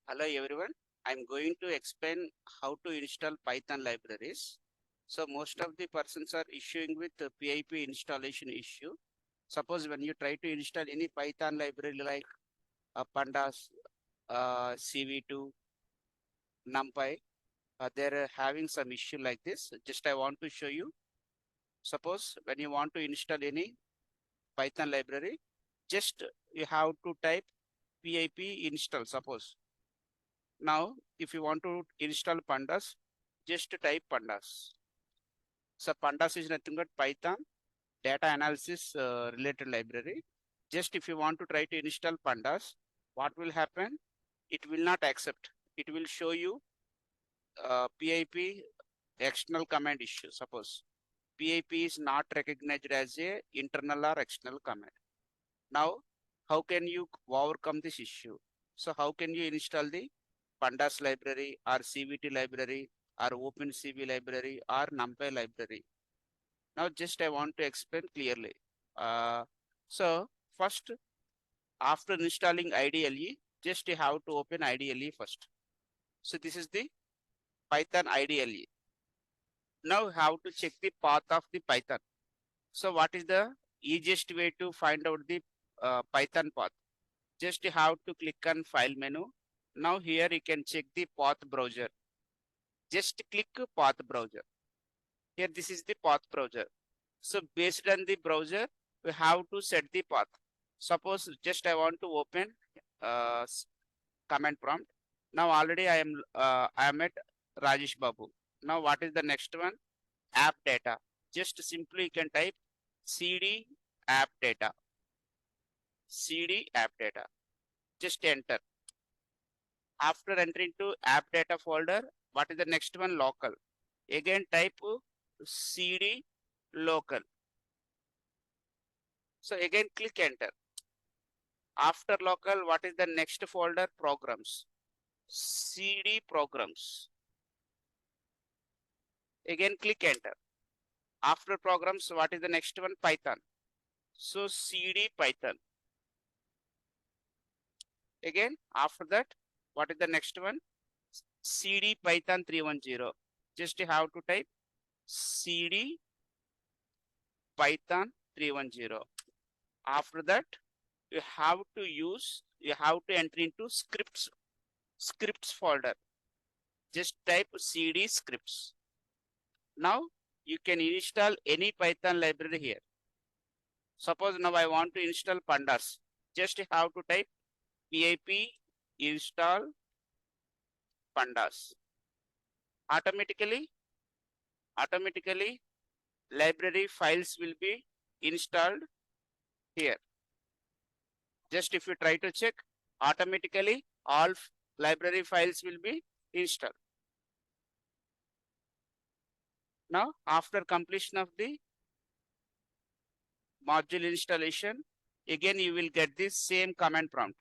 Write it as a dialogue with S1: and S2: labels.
S1: Hello everyone, I'm going to explain how to install Python libraries. So most of the persons are issuing with the PIP installation issue. Suppose when you try to install any Python library like PANDAS, CV2, NUMPY, they're having some issue like this. Just I want to show you. Suppose when you want to install any Python library, just you have to type PIP install, suppose. Now, if you want to install pandas, just type pandas. So pandas is nothing but Python data analysis related library. Just if you want to try to install pandas, what will happen? It will not accept. It will show you PIP external command issue. Suppose PIP is not recognized as a internal or external command. Now, how can you overcome this issue? So how can you install the pandas library or CVT library or OpenCV library or NumPy library? Now just I want to explain clearly. So first, after installing IDLE, just you have to open IDLE first. So this is the Python IDLE. Now how to check the path of the Python. So what is the easiest way to find out the Python path? Just you have to click on file menu. Now here you can check the path browser. Just click path browser. Here this is the path browser. So based on the browser, we have to set the path. Suppose just I want to open command prompt. Now already I am at Rajesh Babu. Now what is the next one? App data. Just simply you can type cd app data. cd app data. Just enter. After entering to app data folder, what is the next one? Local. Again type cd local. So again click enter. After local, what is the next folder? Programs. cd programs. Again click enter. After programs, what is the next one? Python. So cd Python. Again after that, what is the next one? cd Python 310. Just you have to type cd Python 310. After that, you have to enter into scripts folder. Just type cd scripts. Now you can install any Python library here. Suppose now I want to install pandas. Just have to type pip install pandas. Automatically library files will be installed here. Just if you try to check, automatically all library files will be installed. Now after completion of the module installation, again you will get this same command prompt.